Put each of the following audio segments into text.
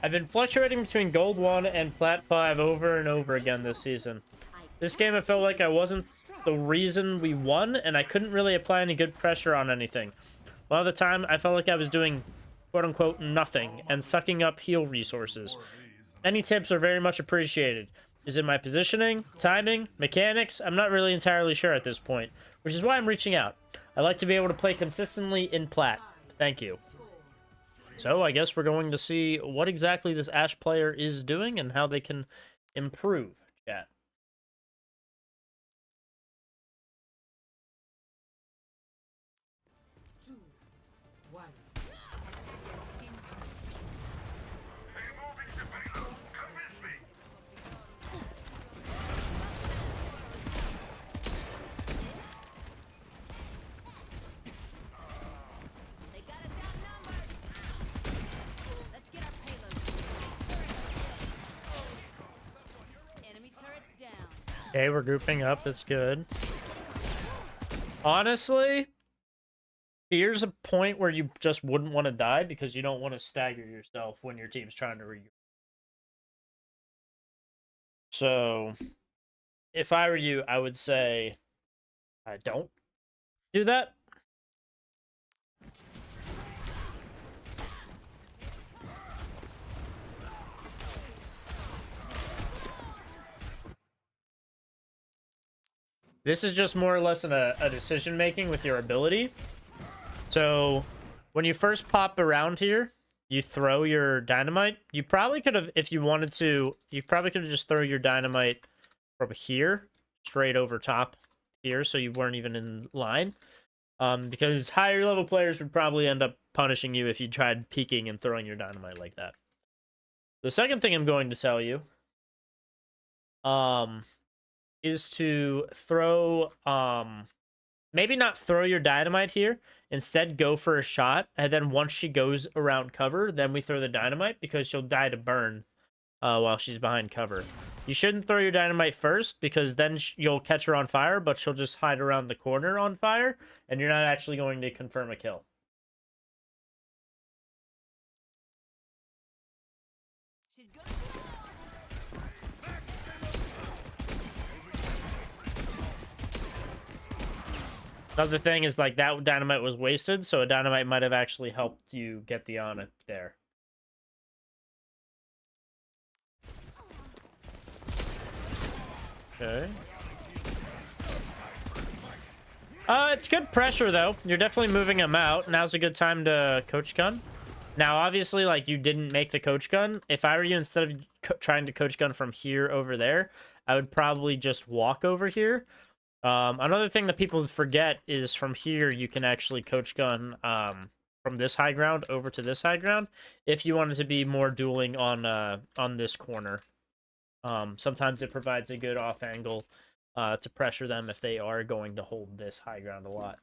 I've been fluctuating between Gold 1 and Plat 5 over and over again this season. This game, I felt like I wasn't the reason we won, and I couldn't really apply any good pressure on anything. A lot of the time, I felt like I was doing quote-unquote nothing and sucking up heal resources. Any tips are very much appreciated. Is it my positioning, timing, mechanics? I'm not really entirely sure at this point, which is why I'm reaching out. I like to be able to play consistently in Plat. Thank you. So I guess we're going to see what exactly this Ashe player is doing and how they can improve, chat. Okay, we're grouping up. That's good. Honestly, here's a point where you just wouldn't want to die because you don't want to stagger yourself when your team's trying to regroup. So, if I were you, I would say, don't do that. This is just more or less a decision making with your ability. So when you first pop around here, you throw your dynamite. You probably could have, if you wanted to, you probably could have just throw your dynamite from here straight over top here, so you weren't even in line. Because higher level players would probably end up punishing you if you tried peeking and throwing your dynamite like that. The second thing I'm going to tell you, is to throw, maybe not throw your dynamite here. Instead, go for a shot, and then once she goes around cover, then we throw the dynamite, because she'll die to burn while she's behind cover. You shouldn't throw your dynamite first, because then you'll catch her on fire, but she'll just hide around the corner on fire, and you're not actually going to confirm a kill. Another thing is, like, that dynamite was wasted, so a dynamite might have actually helped you get the on it there. Okay. It's good pressure, though. You're definitely moving him out. Now's a good time to coach gun. Now, obviously, like, you didn't make the coach gun. If I were you, instead of trying to coach gun from here over there, I would probably just walk over here. Another thing that people forget is from here, you can actually coach gun from this high ground over to this high ground if you wanted to be more dueling on this corner. Sometimes it provides a good off angle to pressure them if they are going to hold this high ground a lot.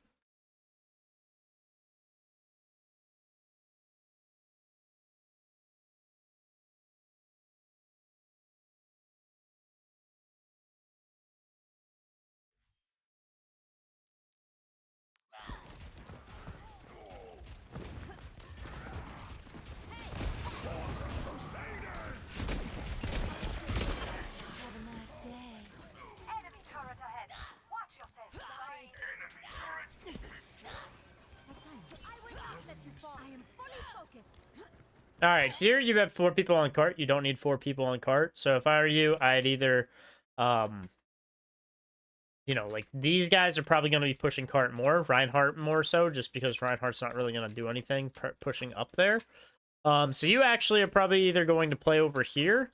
All right, here you have 4 people on cart. You don't need 4 people on cart. So if I were you, I'd either, you know, like, these guys are probably going to be pushing cart more. Reinhardt more so, just because Reinhardt's not really going to do anything pushing up there. So you actually are probably either going to play over here,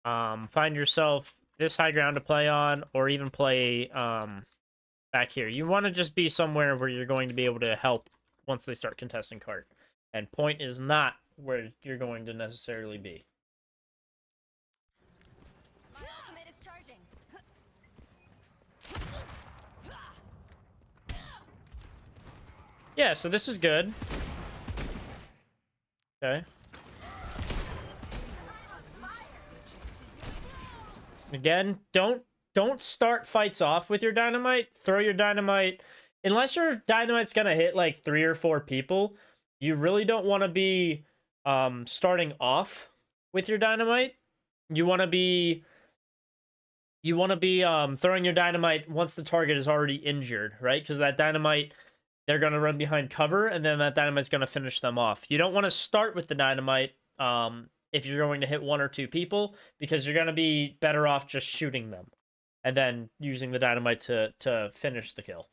find yourself this high ground to play on, or even play back here. You want to just be somewhere where you're going to be able to help once they start contesting cart. And point is not where you're going to necessarily be. My ultimate is charging. Yeah, so this is good. Okay. Again, don't start fights off with your dynamite. Throw your dynamite, unless your dynamite's gonna hit like 3 or 4 people. You really don't want to be starting off with your dynamite. You want to be throwing your dynamite once the target is already injured, right? Because that dynamite, they're going to run behind cover, and then that dynamite's going to finish them off. You don't want to start with the dynamite if you're going to hit 1 or 2 people, because you're going to be better off just shooting them and then using the dynamite to finish the kill.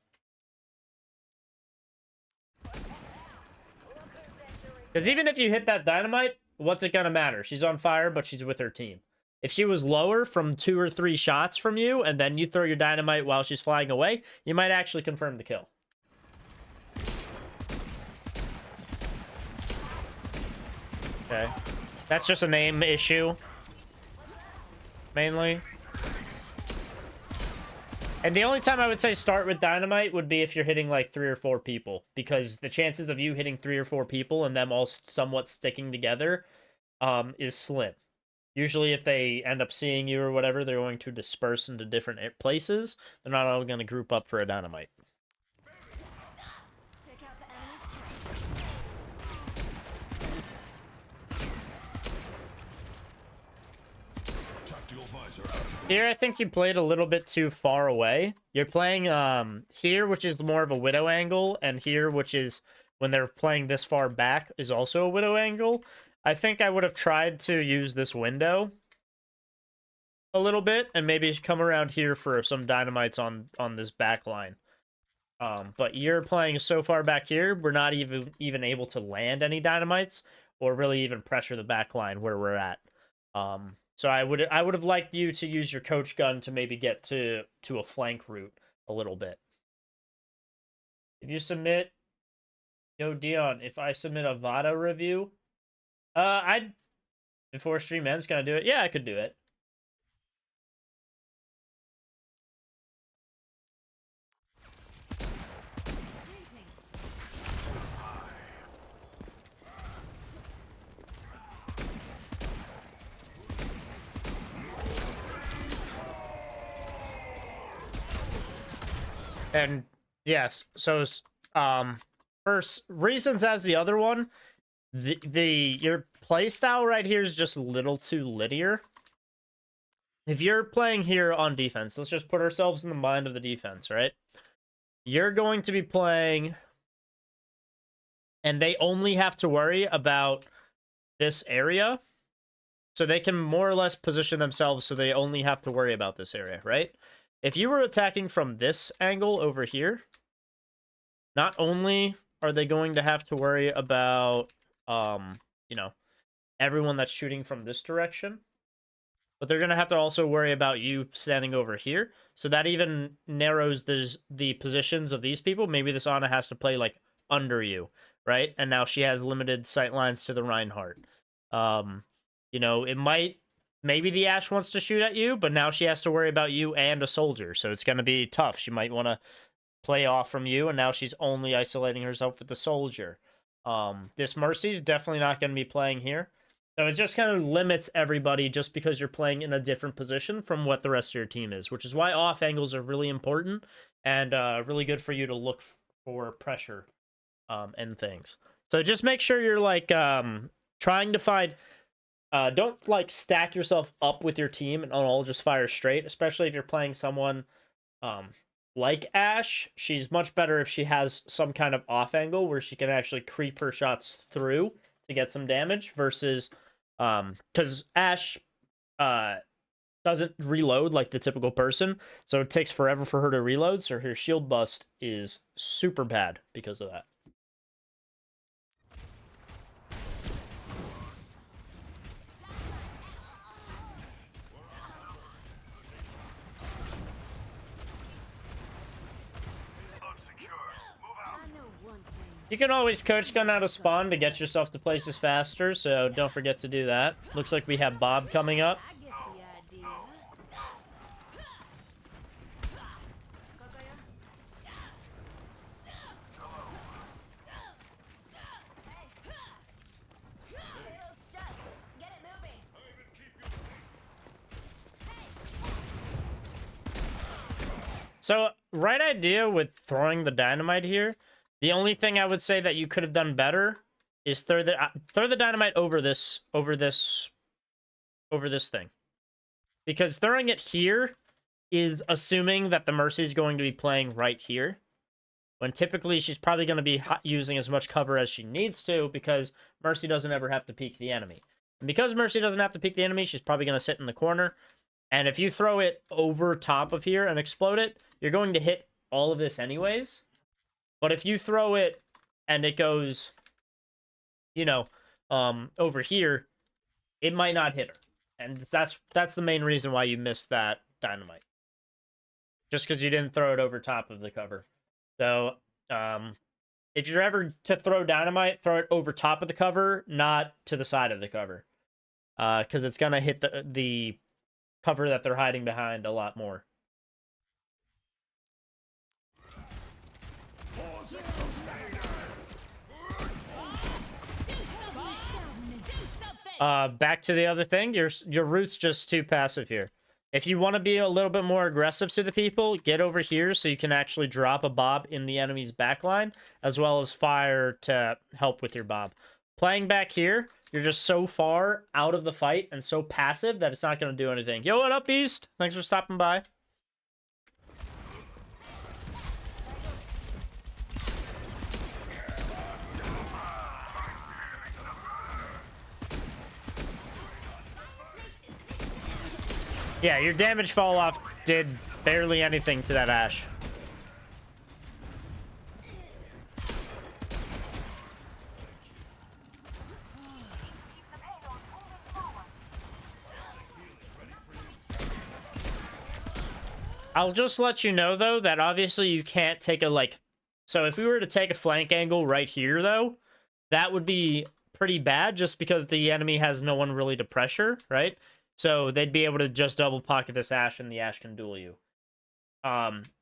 Because even if you hit that dynamite, what's it going to matter? She's on fire, but she's with her team. If she was lower from 2 or 3 shots from you, and then you throw your dynamite while she's flying away, you might actually confirm the kill. Okay. That's just a name issue. Mainly. And the only time I would say start with dynamite would be if you're hitting like 3 or 4 people. Because the chances of you hitting 3 or 4 people and them all somewhat sticking together is slim. Usually if they end up seeing you or whatever, they're going to disperse into different places. They're not all going to group up for a dynamite. Check out the enemy's turret. Here, I think you played a little bit too far away. You're playing here, which is more of a widow angle, and here, which is when they're playing this far back, is also a widow angle. I think I would have tried to use this window a little bit and maybe come around here for some dynamites on this back line. But you're playing so far back here, we're not even able to land any dynamites or really even pressure the back line where we're at. So I would have liked you to use your coach gun to maybe get to a flank route a little bit. If you submit, yo Dion, if I submit a Vada review, before stream ends, can I do it? Yeah, I could do it. And yes, so first reasons as the other one, your playstyle right here is just a little too linear. If you're playing here on defense, let's just put ourselves in the mind of the defense, right? You're going to be playing, and they only have to worry about this area. So they can more or less position themselves so they only have to worry about this area, right? If you were attacking from this angle over here, not only are they going to have to worry about, you know, everyone that's shooting from this direction, but they're going to have to also worry about you standing over here. So that even narrows the positions of these people. Maybe this Ana has to play, like, under you, right? And now she has limited sight lines to the Reinhardt. You know, maybe the Ashe wants to shoot at you, but now she has to worry about you and a soldier. So it's going to be tough. She might want to play off from you, and now she's only isolating herself with the soldier. This Mercy's definitely not going to be playing here. So it just kind of limits everybody just because you're playing in a different position from what the rest of your team is, which is why off angles are really important and really good for you to look for pressure and things. So just make sure you're like trying to find... don't like stack yourself up with your team and all just fire straight, especially if you're playing someone like Ashe. She's much better if she has some kind of off angle where she can actually creep her shots through to get some damage versus because Ashe doesn't reload like the typical person, so it takes forever for her to reload, so her shield bust is super bad because of that. You can always coach gun out of spawn to get yourself to places faster, so don't forget to do that. Looks like we have Bob coming up. I get the idea. Get it moving. So, right idea with throwing the dynamite here. The only thing I would say that you could have done better is throw the dynamite over this over this thing. Because throwing it here is assuming that the Mercy is going to be playing right here. When typically she's probably going to be using as much cover as she needs to, because Mercy doesn't ever have to peek the enemy. And because Mercy doesn't have to peek the enemy, she's probably going to sit in the corner. And if you throw it over top of here and explode it, you're going to hit all of this anyways. But if you throw it and it goes, you know, over here, it might not hit her. And that's the main reason why you missed that dynamite. Just because you didn't throw it over top of the cover. So, if you're ever to throw dynamite, throw it over top of the cover, not to the side of the cover. Because it's going to hit the cover that they're hiding behind a lot more. Back to the other thing, your root's just too passive here. If you want to be a little bit more aggressive to the people, get over here so you can actually drop a bob in the enemy's backline, as well as fire to help with your bob. Playing back here, you're just so far out of the fight and so passive that it's not going to do anything. Yo, what up, Beast? Thanks for stopping by. Yeah, your damage fall off did barely anything to that Ashe. I'll just let you know, though, that obviously you can't take a, like... So if we were to take a flank angle right here, though, that would be pretty bad just because the enemy has no one really to pressure, right? So they'd be able to just double pocket this Ashe and the Ashe can duel you.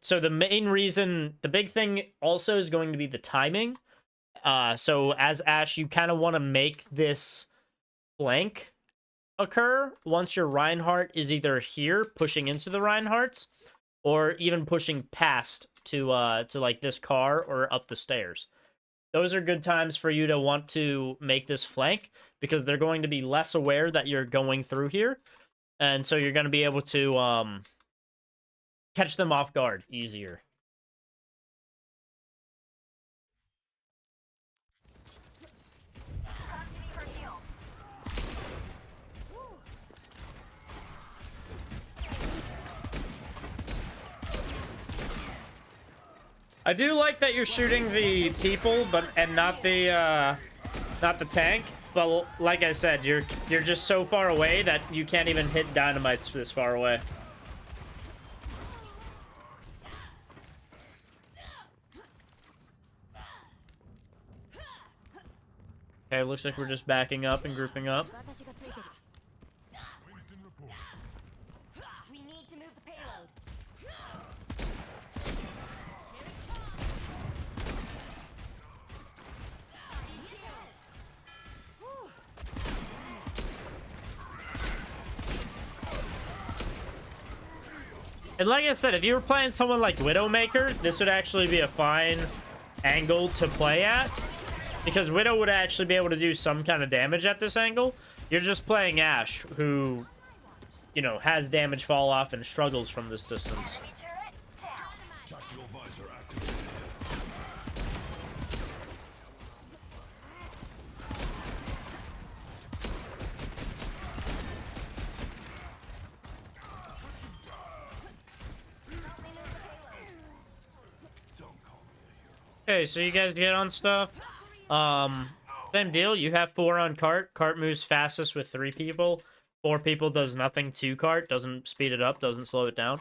So the main reason, the big thing also is going to be the timing. So as Ashe, you kind of want to make this flank occur once your Reinhardt is either here pushing into the Reinhardts or even pushing past to like this car or up the stairs. Those are good times for you to want to make this flank because they're going to be less aware that you're going through here. And so you're going to be able to catch them off guard easier. I do like that you're shooting the people, and not the tank. But like I said, you're just so far away that you can't even hit dynamites this far away. Okay, looks like we're just backing up and grouping up. We need to move the payload. And like I said, if you were playing someone like Widowmaker, this would actually be a fine angle to play at. Because Widow would actually be able to do some kind of damage at this angle. You're just playing Ashe, who, you know, has damage fall off and struggles from this distance. Tactical visor activated. Okay, so you guys get on stuff. Same deal. You have 4 on cart. Cart moves fastest with 3 people. 4 people does nothing to cart. Doesn't speed it up. Doesn't slow it down.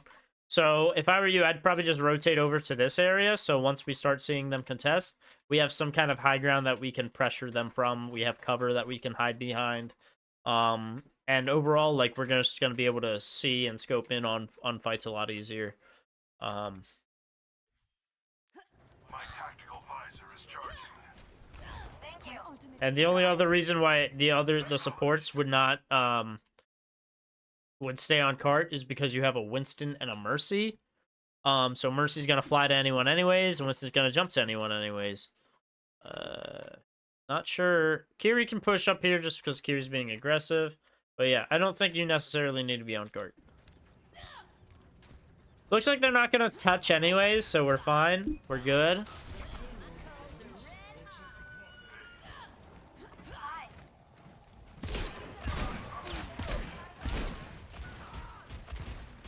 So if I were you, I'd probably just rotate over to this area. So once we start seeing them contest, we have some kind of high ground that we can pressure them from. We have cover that we can hide behind. And overall, like, we're just going to be able to see and scope in on fights a lot easier. And the only other reason why the supports would not would stay on cart is because you have a Winston and a Mercy. So Mercy's gonna fly to anyone anyways, and Winston's gonna jump to anyone anyways. Not sure. Kiri can push up here just because Kiri's being aggressive, But yeah, I don't think you necessarily need to be on guard. Looks like they're not going to touch anyways, so we're fine. We're good.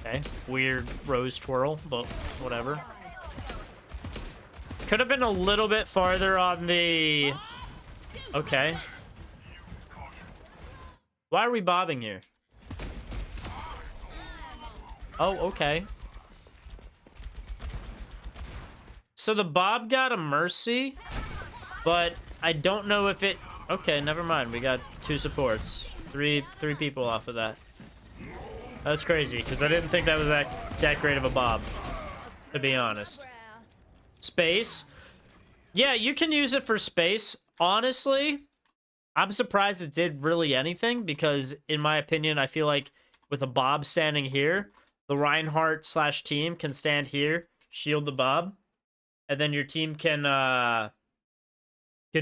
Okay, weird rose twirl, but whatever. Could have been a little bit farther on the... Okay. Why are we bobbing here? Oh, okay. So the Bob got a mercy, but I don't know if it... Okay, never mind. We got 2 supports. Three people off of that. That's crazy, because I didn't think that was that great of a Bob, to be honest. Space. Yeah, you can use it for space. Honestly, I'm surprised it did really anything, because in my opinion, I feel like with a Bob standing here, the Reinhardt / team can stand here, shield the Bob, and then your team can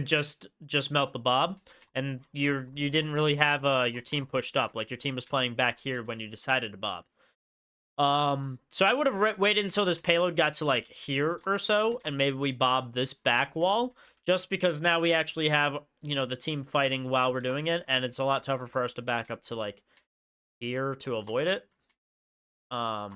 just melt the Bob, and you didn't really have your team pushed up. Like, your team was playing back here when you decided to Bob. So I would have waited until this payload got to, like, here or so, and maybe we bob this back wall, just because now we actually have, you know, the team fighting while we're doing it, and it's a lot tougher for us to back up to, like, here to avoid it. But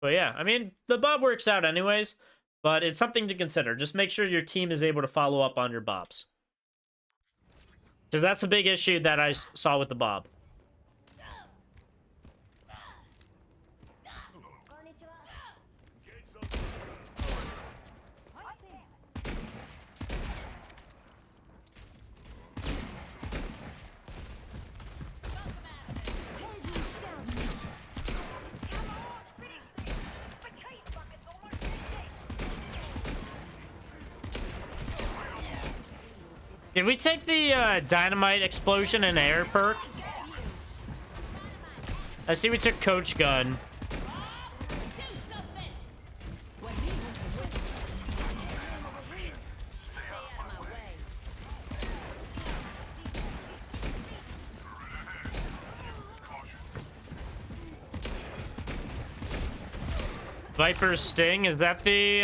yeah, I mean, the Bob works out anyways, but it's something to consider. Just make sure your team is able to follow up on your Bobs. Because that's a big issue that I saw with the Bob. Did we take the dynamite explosion and air perk? I see we took Coach Gun. Viper's Sting, is that the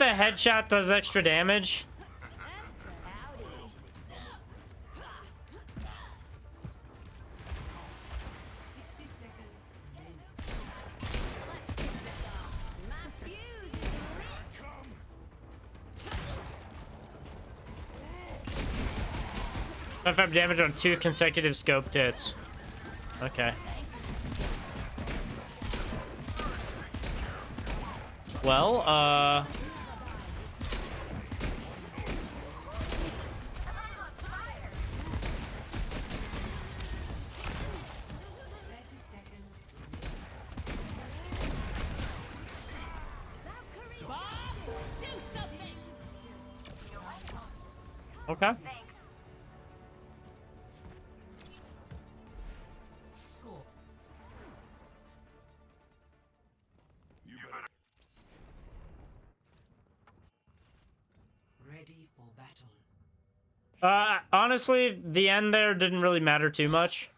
headshot does extra damage? If I'm damage on 2 consecutive scoped hits. Okay. Well, okay. Honestly, the end there didn't really matter too much.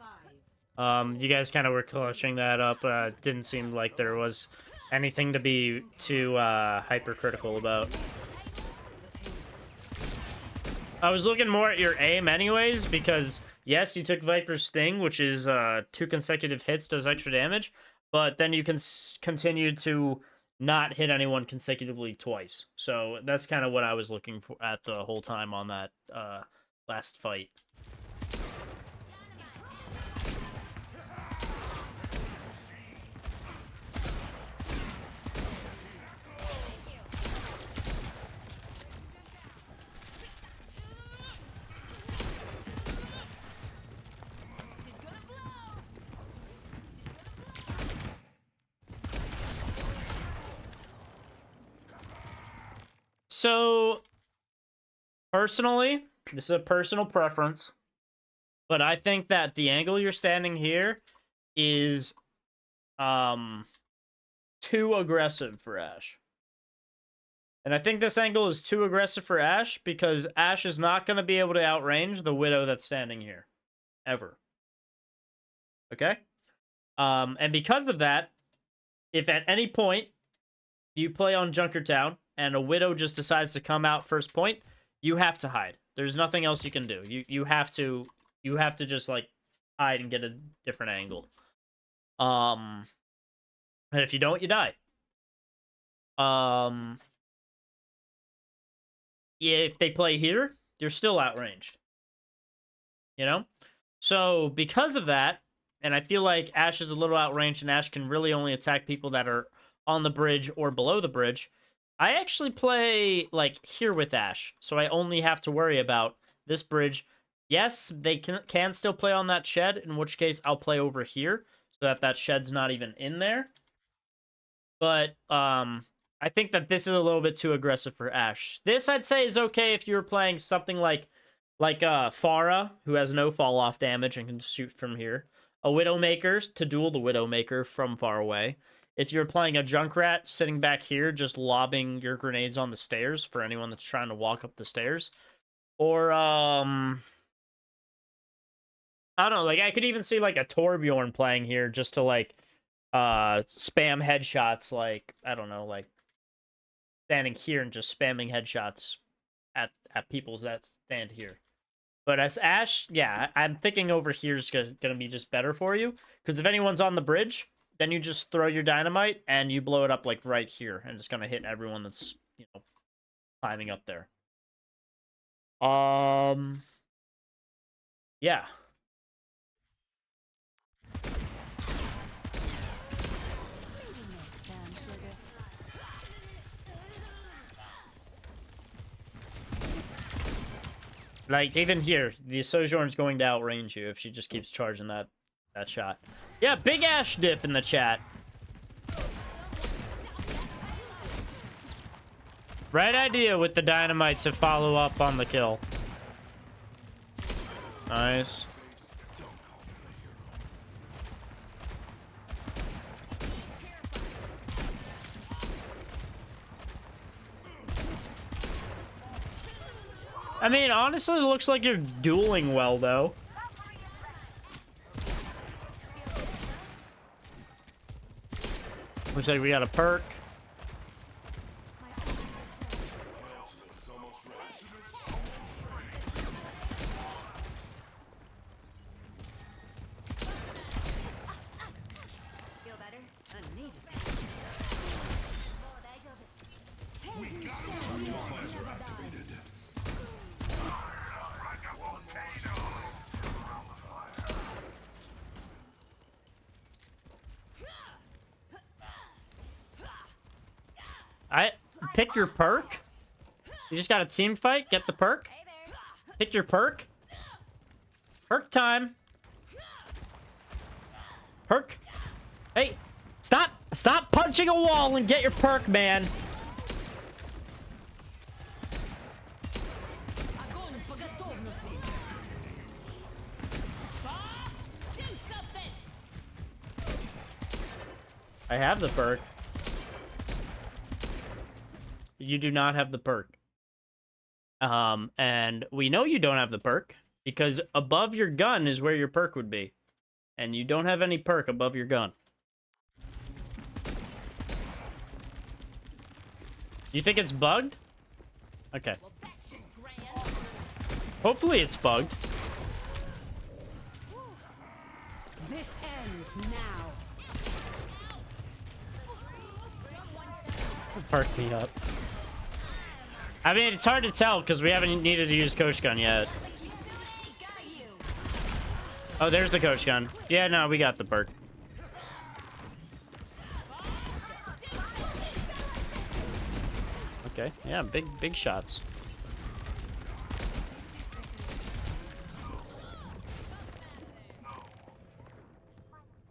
You guys kind of were clutching that up. Didn't seem like there was anything to be too hypercritical about. I was looking more at your aim anyways, because yes, you took Viper's Sting, which is 2 consecutive hits does extra damage, but then you can continue to not hit anyone consecutively twice. So that's kind of what I was looking for at the whole time on that last fight. So, personally, this is a personal preference, but I think that the angle you're standing here is too aggressive for Ashe. And I think this angle is too aggressive for Ashe because Ashe is not going to be able to outrange the Widow that's standing here. Ever. Okay? And because of that, if at any point you play on Junkertown and a Widow just decides to come out first point, you have to hide. There's nothing else you can do. You have to just like hide and get a different angle. And if you don't, you die. Yeah, if they play here, you're still outranged. You know? So, because of that, and I feel like Ashe is a little outranged, and Ashe can really only attack people that are on the bridge or below the bridge, I actually play, like, here with Ashe. So I only have to worry about this bridge. Yes, they can still play on that shed, in which case I'll play over here, so that that shed's not even in there. But, I think that this is a little bit too aggressive for Ashe. This, I'd say, is okay if you were playing something like Pharah, who has no fall-off damage and can shoot from here. A Widowmaker to duel the Widowmaker from far away. If you're playing a Junkrat sitting back here, just lobbing your grenades on the stairs for anyone that's trying to walk up the stairs. Or, I don't know, like, I could even see, like, a Torbjorn playing here just to, like, spam headshots, like, I don't know, like, standing here and just spamming headshots at people that stand here. But as Ashe, yeah, I'm thinking over here is going to be just better for you. Because if anyone's on the bridge, then you just throw your dynamite and you blow it up, like, right here. And it's going to hit everyone that's, you know, climbing up there. Yeah. Like, even here, the Sojourn's going to outrange you if she just keeps charging that shot. Yeah, big Ashe dip in the chat. Right idea with the dynamite to follow up on the kill. Nice. I mean, honestly, it looks like you're dueling well, though. Looks like we got a perk. Feel better? Unneeded. I pick your perk. You just got a team fight. Get the perk. Pick your perk. Perk time. Perk. Hey, stop punching a wall and get your perk, man. I have the perk. You do not have the perk. And we know you don't have the perk because above your gun is where your perk would be. And you don't have any perk above your gun. You think it's bugged? Okay. Well, that's just grand. Hopefully it's bugged. This ends now. Perk me up. I mean, it's hard to tell because we haven't needed to use Coach Gun yet. Oh, there's the Coach Gun. Yeah, no, we got the perk. Okay, yeah, big shots.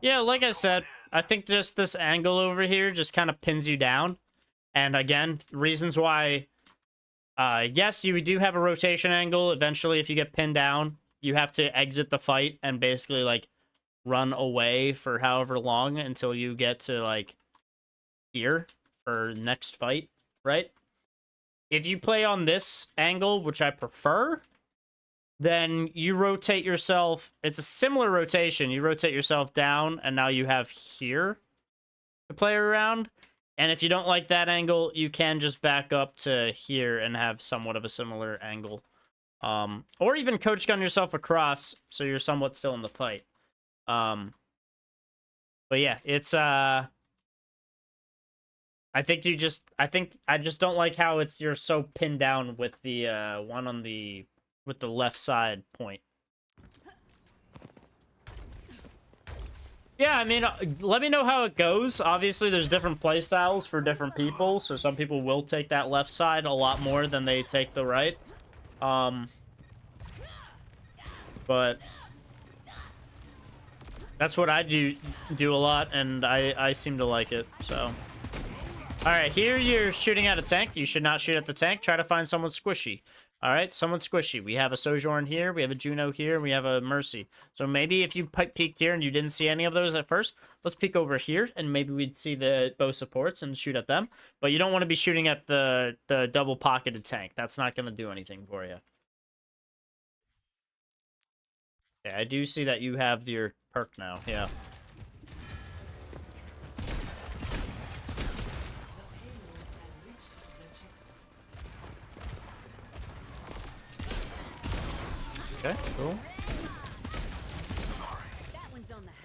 Yeah, like I said, I think just this angle over here just kind of pins you down. And again, reasons why, yes, you do have a rotation angle. Eventually, if you get pinned down, you have to exit the fight and basically, like, run away for however long until you get to, like, here for next fight, right? if you play on this angle, which I prefer, then you rotate yourself. It's a similar rotation. You rotate yourself down, and now you have here to play around. And if you don't like that angle, you can just back up to here and have somewhat of a similar angle. Or even coach gun yourself across so you're somewhat still in the fight. But yeah, it's I think I just don't like how you're so pinned down with the one on with the left side point. Yeah, I mean, let me know how it goes. Obviously, there's different play styles for different people, so some people will take that left side a lot more than they take the right. But that's what I do a lot, and I seem to like it, so. Alright, here you're shooting at a tank. You should not shoot at the tank. Try to find someone squishy. Alright, someone squishy. We have a Sojourn here, we have a Juno here, and we have a Mercy. So maybe if you peeked here and you didn't see any of those at first, let's peek over here, and maybe we'd see the bow supports and shoot at them. But you don't want to be shooting at the double-pocketed tank. That's not going to do anything for you. Yeah, I do see that you have your perk now, yeah. Okay, cool. That one's on the house.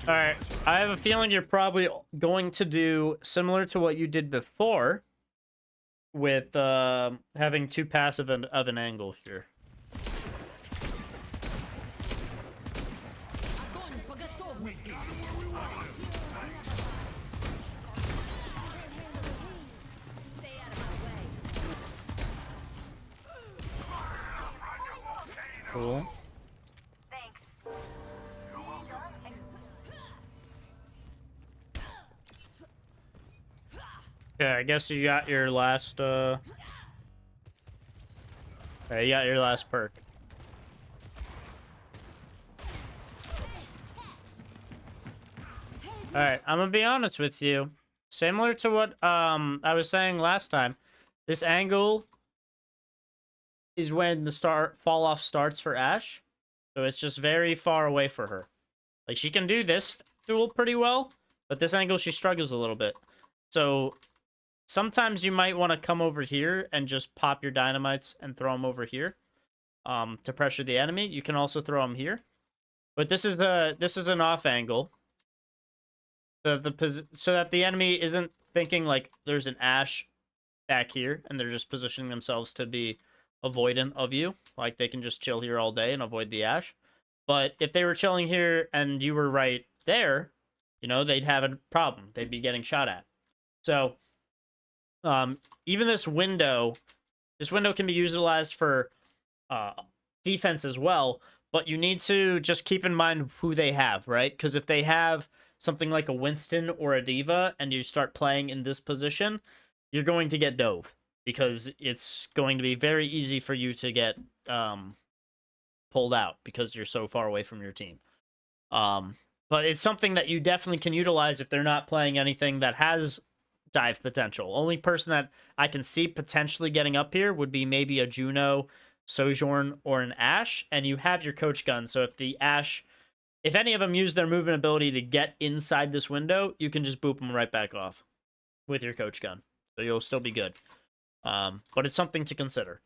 Alright, I have a feeling you're probably going to do similar to what you did before with having too passive of an angle here. Cool. Okay, I guess you got your last, okay, you got your last perk. Alright, I'm gonna be honest with you. Similar to what, I was saying last time, this angle is when the fall off starts for Ashe. So it's just very far away for her. Like, she can do this duel pretty well, but this angle she struggles a little bit. So sometimes you might want to come over here and just pop your dynamites and throw them over here to pressure the enemy. You can also throw them here. But this is an off angle. So that the enemy isn't thinking like there's an Ashe back here and they're just positioning themselves to be avoidant of you. Like they can just chill here all day and avoid the Ashe. But if they were chilling here and you were right there, you know, they'd have a problem. They'd be getting shot at. So even this window can be utilized for defense as well, but you need to just keep in mind who they have, right? Because if they have something like a Winston or a Diva and you start playing in this position, you're going to get dove because it's going to be very easy for you to get pulled out because you're so far away from your team. But it's something that you definitely can utilize if they're not playing anything that has dive potential. Only person that I can see potentially getting up here would be maybe a Juno, Sojourn, or an Ashe, and you have your coach gun. So if the Ashe, if any of them use their movement ability to get inside this window, you can just boop them right back off with your coach gun. So you'll still be good. But it's something to consider.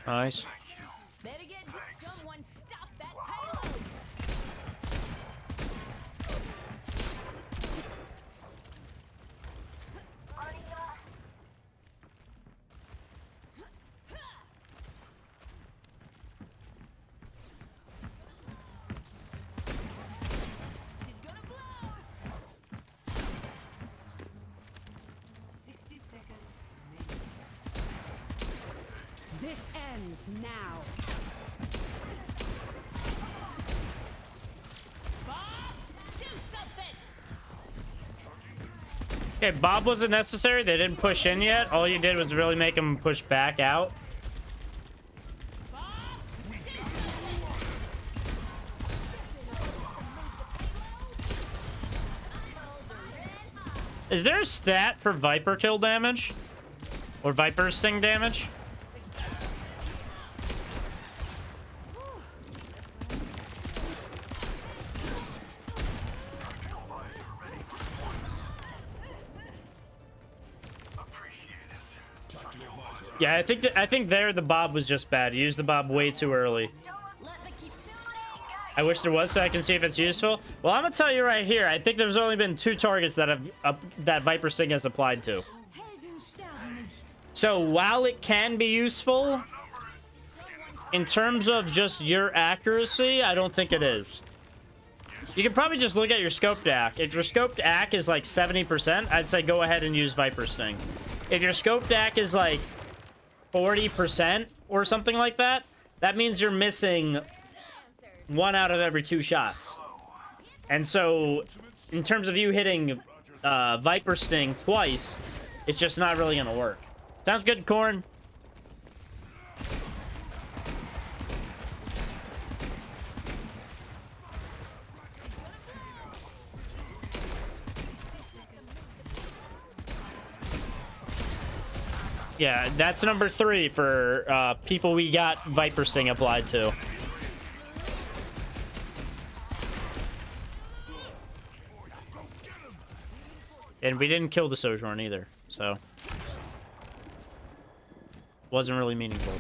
Nice. Better get someone stop that payload. She's gonna blow. This ends now. Bob, do something. Okay, Bob wasn't necessary. They didn't push in yet. All you did was really make them push back out. Bob, do something. Is there a stat for Viper kill damage? Or Viper sting damage? Yeah, I think there the Bob was just bad. You used the Bob way too early. I wish there was so I can see if it's useful. Well, I'm gonna tell you right here. I think there's only been 2 targets that have that Viper Sting has applied to. So while it can be useful, in terms of just your accuracy, I don't think it is. You can probably just look at your scoped AC. If your scoped AC is like 70%, I'd say go ahead and use Viper Sting. If your scoped AC is like 40% or something like that, that means you're missing 1 out of every 2 shots. And so, in terms of you hitting Viper Sting twice, it's just not really gonna work. Sounds good, Corn. Yeah, that's number 3 for people we got Viper Sting applied to. And we didn't kill the Sojourn either, so wasn't really meaningful.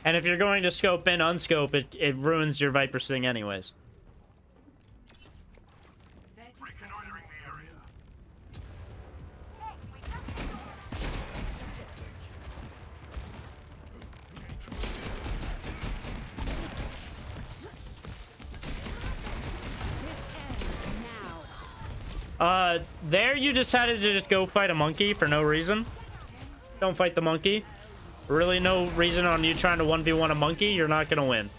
And if you're going to scope in, unscope, it ruins your Viper Sting anyways. There you decided to just go fight a monkey for no reason. Don't fight the monkey. Really no reason on you trying to 1v1 a monkey. You're not gonna win.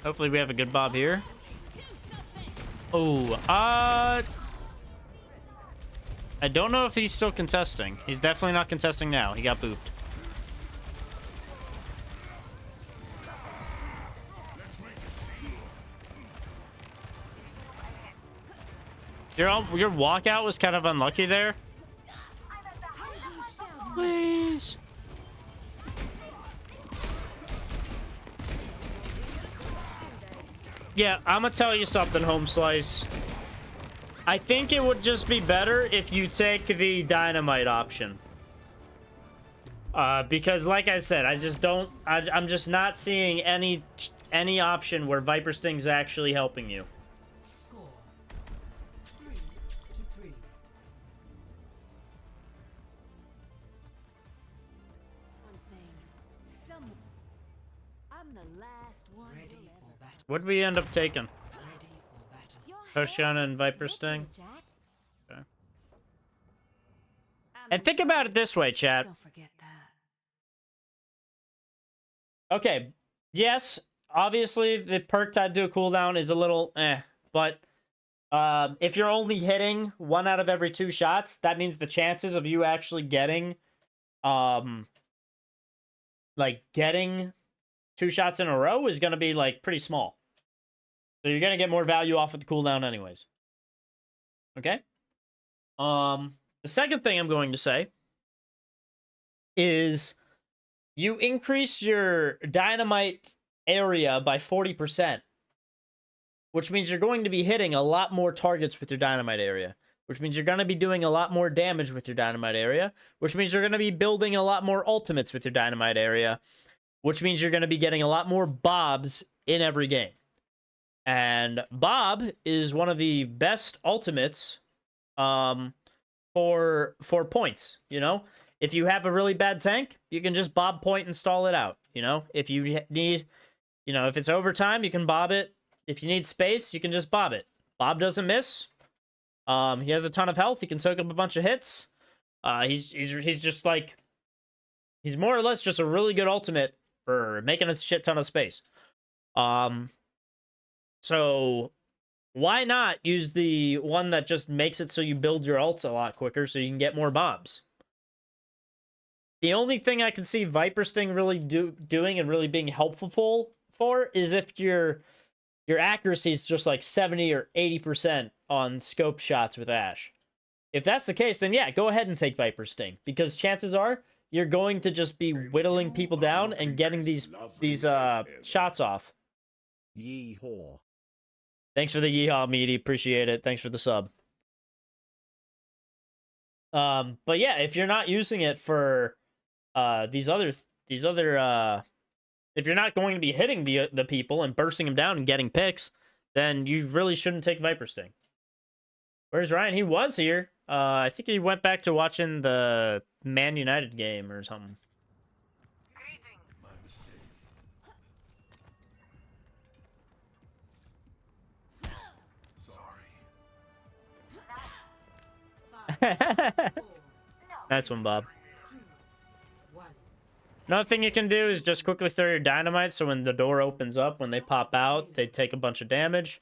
Hopefully we have a good Bob here. Oh, I don't know if he's still contesting. He's definitely not contesting now. He got booped. Your walkout was kind of unlucky there. Please. Yeah, I'm gonna tell you something, Home Slice. I think it would just be better if you take the dynamite option. Because like I said, I'm just not seeing any option where Viper Sting's actually helping you. Score 3-3. One thing. I'm the last one. Ready for battle. What'd we end up taking? Ready for battle. Ocean and Viper Sting. Okay. And think about it this way, chat. Don't forget that. Okay, yes, obviously the perk tied to a cooldown is a little but if you're only hitting 1 out of every 2 shots, that means the chances of you actually getting like getting 2 shots in a row is going to be like pretty small. So you're going to get more value off of the cooldown anyways. Okay? The second thing I'm going to say is you increase your dynamite area by 40%, which means you're going to be hitting a lot more targets with your dynamite area, which means you're going to be doing a lot more damage with your dynamite area, which means you're going to be building a lot more ultimates with your dynamite area, which means you're going to be getting a lot more Bobs in every game. And Bob is one of the best ultimates for points, you know? If you have a really bad tank, you can just bob point and stall it out. You know, if you need, you know, if it's overtime, you can bob it. If you need space, you can just bob it. Bob doesn't miss. He has a ton of health. He can soak up a bunch of hits. He's just like, he's more or less just a really good ultimate for making a shit ton of space. So why not use the one that just makes it so you build your ults a lot quicker so you can get more bombs? The only thing I can see Viper Sting really doing and really being helpful for is if your accuracy is just like 70 or 80% on scope shots with Ashe. If that's the case, then yeah, go ahead and take Viper Sting, because chances are you're going to just be whittling people down and getting these shots off. Yeehaw. Thanks for the yeehaw, Meaty. Appreciate it. Thanks for the sub. But yeah, if you're not using it for these other if you're not going to be hitting the people and bursting them down and getting picks, then you really shouldn't take Viper Sting. Where's Ryan? He was here. I think he went back to watching the Man United game or something. Nice one, Bob. Another thing you can do is just quickly throw your dynamite, so when the door opens up, when they pop out, they take a bunch of damage.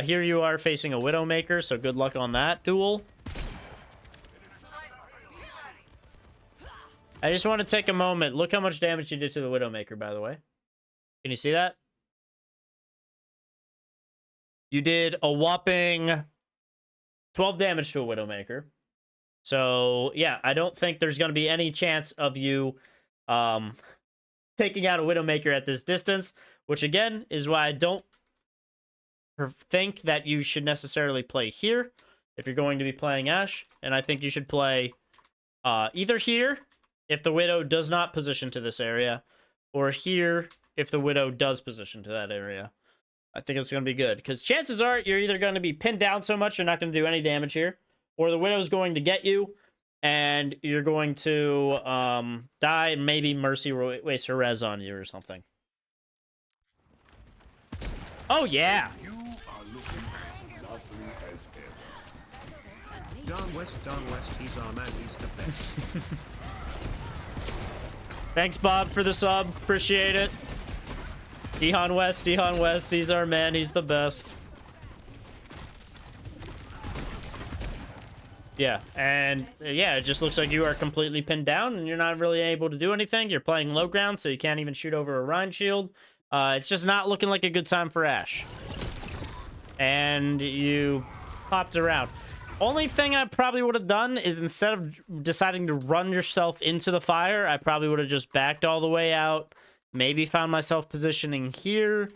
Here you are facing a Widowmaker, so good luck on that duel. I just want to take a moment. Look how much damage you did to the Widowmaker, by the way. Can you see that? You did a whopping 12 damage to a Widowmaker. So, yeah, I don't think there's going to be any chance of you taking out a Widowmaker at this distance, which, again, is why I don't think that you should necessarily play here if you're going to be playing Ashe. And I think you should play either here if the Widow does not position to this area, or here if the Widow does position to that area. I think it's going to be good, because chances are you're either going to be pinned down so much you're not going to do any damage here, or the Widow's going to get you, and you're going to die, maybe Mercy waste her res on you or something. Oh, yeah! You are looking as lovely as ever. Darn West, he's our man, he's the best. Thanks, Bob, for the sub. Appreciate it. DHanHan West, he's our man, he's the best. Yeah, and yeah, it just looks like you are completely pinned down and you're not really able to do anything. You're playing low ground, so you can't even shoot over a Rhine shield. It's just not looking like a good time for Ashe. And you popped around. Only thing I probably would have done is, instead of deciding to run yourself into the fire, I probably would have just backed all the way out. Maybe found myself positioning here,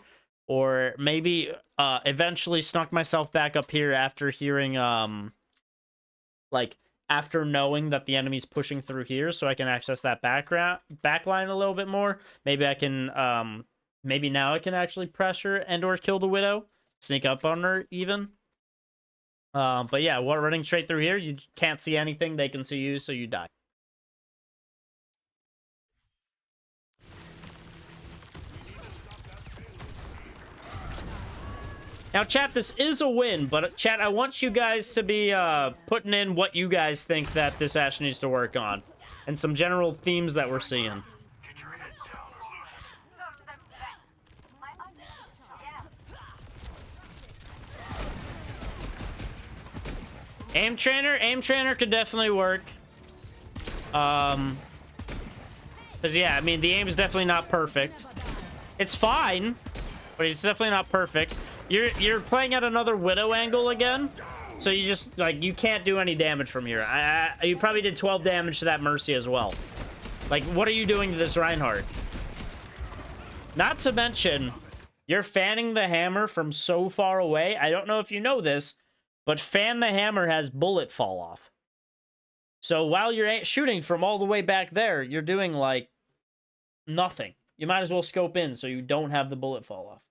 or maybe eventually snuck myself back up here after hearing, like, after knowing that the enemy's pushing through here, so I can access that backline a little bit more. Maybe I can, maybe now I can actually pressure and or kill the Widow, sneak up on her even. But yeah, while running straight through here, you can't see anything, they can see you, so you die. Now, chat, this is a win, but chat, I want you guys to be putting in what you guys think that this Ashe needs to work on, and some general themes that we're seeing. Aim trainer could definitely work. Because yeah, I mean, the aim is definitely not perfect. It's fine, but it's definitely not perfect. You're playing at another Widow angle again, so you just, like, you can't do any damage from here. You probably did 12 damage to that Mercy as well. Like, what are you doing to this Reinhardt? Not to mention, you're fanning the hammer from so far away. I don't know if you know this, but fan the hammer has bullet fall off. So while you're shooting from all the way back there, you're doing, like, nothing. You might as well scope in so you don't have the bullet fall off.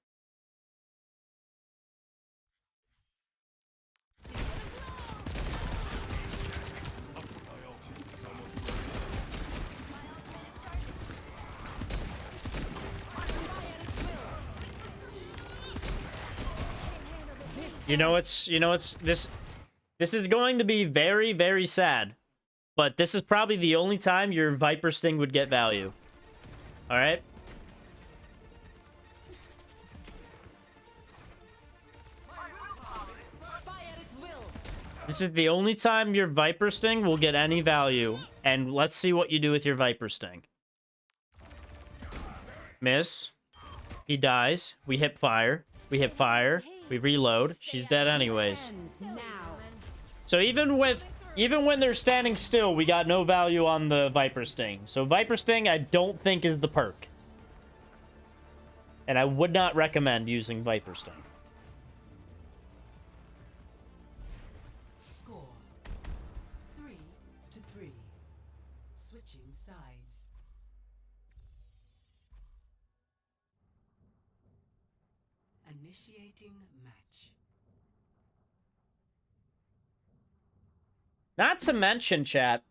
this is going to be very, very sad. But this is probably the only time your Viper Sting would get value. Alright? This is the only time your Viper Sting will get any value. And let's see what you do with your Viper Sting. Miss. He dies. We hip fire. We hip fire. We reload. She's dead anyways. So even when they're standing still, we got no value on the Viper Sting. So Viper Sting, I don't think is the perk. And I would not recommend using Viper Sting. Score 3-3. Switching sides. Initiating match. Not to mention, chat,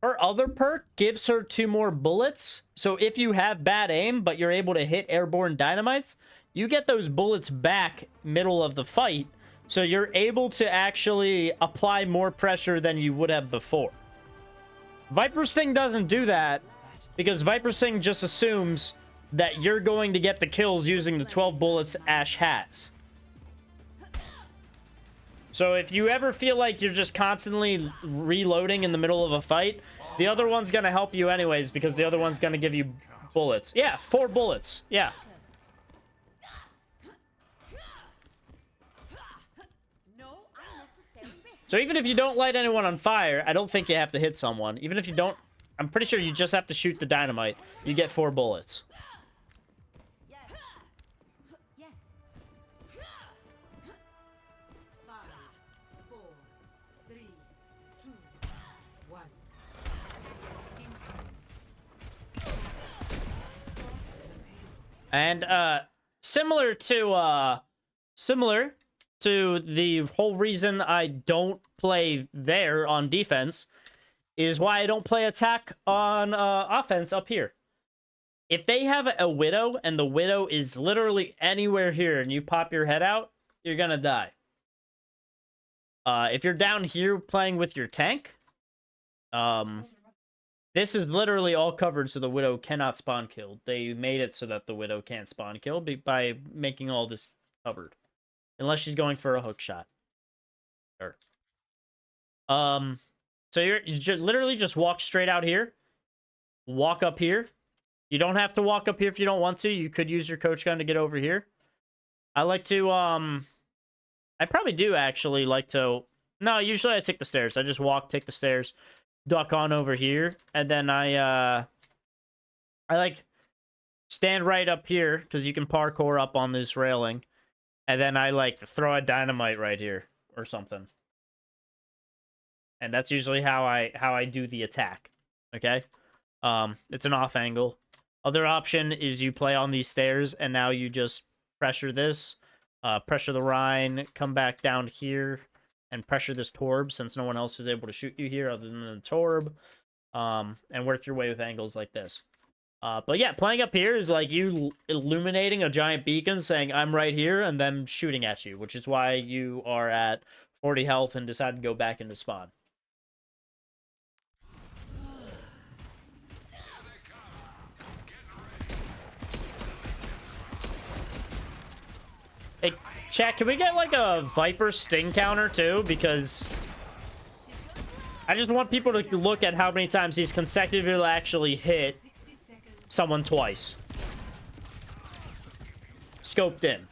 her other perk gives her 2 more bullets. So if you have bad aim, but you're able to hit airborne dynamites, you get those bullets back middle of the fight. So you're able to actually apply more pressure than you would have before. Viper Sting doesn't do that because Viper Sting just assumes that you're going to get the kills using the 12 bullets Ashe has. So if you ever feel like you're just constantly reloading in the middle of a fight, the other one's going to help you anyways because the other one's going to give you bullets. Yeah, 4 bullets. Yeah. So even if you don't light anyone on fire, I don't think you have to hit someone. Even if you don't, I'm pretty sure you just have to shoot the dynamite. You get 4 bullets. And similar to the whole reason I don't play there on defense is why I don't play attack on offense up here. If they have a Widow and the Widow is literally anywhere here and you pop your head out, you're gonna die. If you're down here playing with your tank, this is literally all covered so the Widow cannot spawn kill. They made it so that the Widow can't spawn kill by making all this covered. Unless she's going for a hook shot. Sure. So you literally just walk straight out here. Walk up here. You don't have to walk up here if you don't want to. You could use your coach gun to get over here. I like to, I probably do actually like to... No, usually I take the stairs. I just walk, take the stairs, duck on over here, and then I like stand right up here because you can parkour up on this railing, and then I like throw a dynamite right here or something, and that's usually how I do the attack. Okay, it's an off angle. Other option is you play on these stairs, and now you just pressure this, pressure the Rhine, come back down here, and pressure this Torb since no one else is able to shoot you here other than the Torb, and work your way with angles like this. But yeah, playing up here is like you illuminating a giant beacon saying, I'm right here, and then shooting at you, which is why you are at 40 health and decide to go back into spawn. Hey, chat, can we get like a Viper Sting counter too? Because I just want people to look at how many times he's consecutively actually hit someone twice. Scoped in.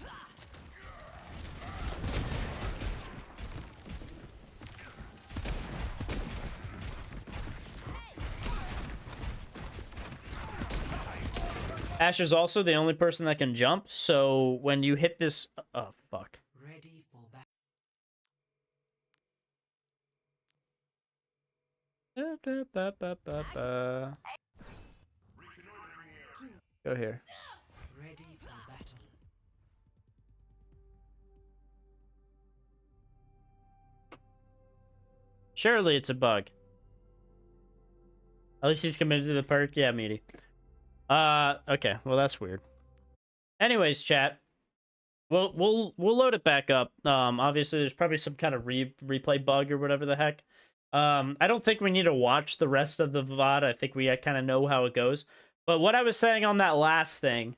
Ashe is also the only person that can jump, so when you hit this... Oh, fuck. Ready for back. Go here. Ready for battle. Surely it's a bug. At least he's committed to the perk. Yeah, meaty. Okay. Well, that's weird. Anyways, chat. We'll load it back up. Obviously there's probably some kind of replay bug or whatever the heck. I don't think we need to watch the rest of the VOD. I think we kind of know how it goes. But what I was saying on that last thing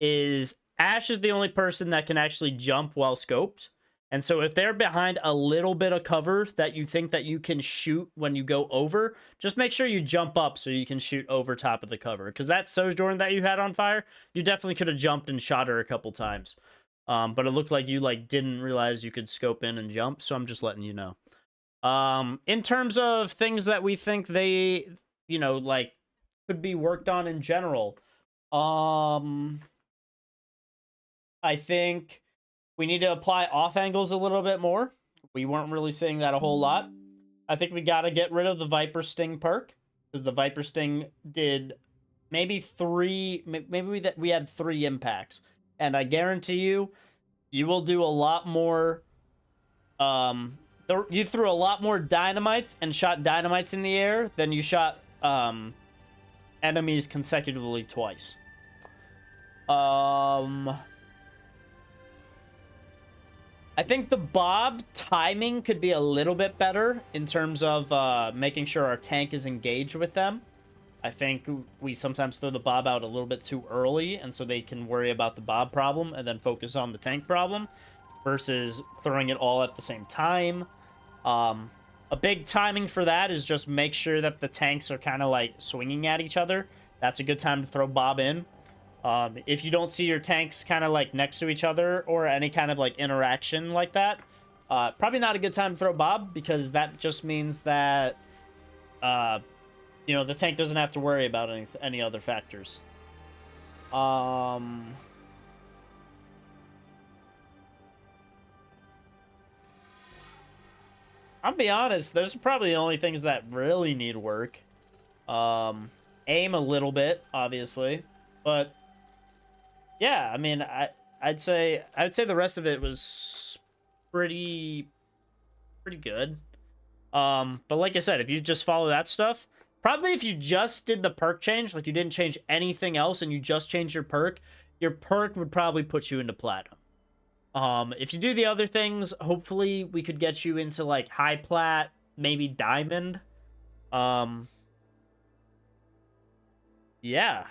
is Ashe is the only person that can actually jump while scoped. And so if they're behind a little bit of cover that you think that you can shoot when you go over, just make sure you jump up so you can shoot over top of the cover. Because that Sojourn that you had on fire, you definitely could have jumped and shot her a couple times. But it looked like you didn't realize you could scope in and jump, so I'm just letting you know. In terms of things that we think they, could be worked on in general, I think we need to apply off angles a little bit more. We weren't really seeing that a whole lot. I think we got to get rid of the Viper Sting perk, because the Viper Sting did maybe we had 3 impacts. And I guarantee you, you will do a lot more. You threw a lot more dynamites and shot dynamites in the air than you shot enemies consecutively twice. I think the Bob timing could be a little bit better in terms of making sure our tank is engaged with them. I think we sometimes throw the Bob out a little bit too early, and so they can worry about the Bob problem and then focus on the tank problem, versus throwing it all at the same time. A big timing for that is just make sure that the tanks are kind of swinging at each other. That's a good time to throw Bob in. If you don't see your tanks kind of next to each other or any kind of interaction like that, probably not a good time to throw Bob, because that just means that the tank doesn't have to worry about any other factors. I'll be honest, those are probably the only things that really need work. Aim a little bit, obviously, but yeah, I mean, I'd say the rest of it was pretty good. But like I said, if you just follow that stuff, probably if you just did the perk change, you didn't change anything else and you just changed your perk would probably put you into platinum. If you do the other things, hopefully we could get you into high plat, maybe diamond. Yeah.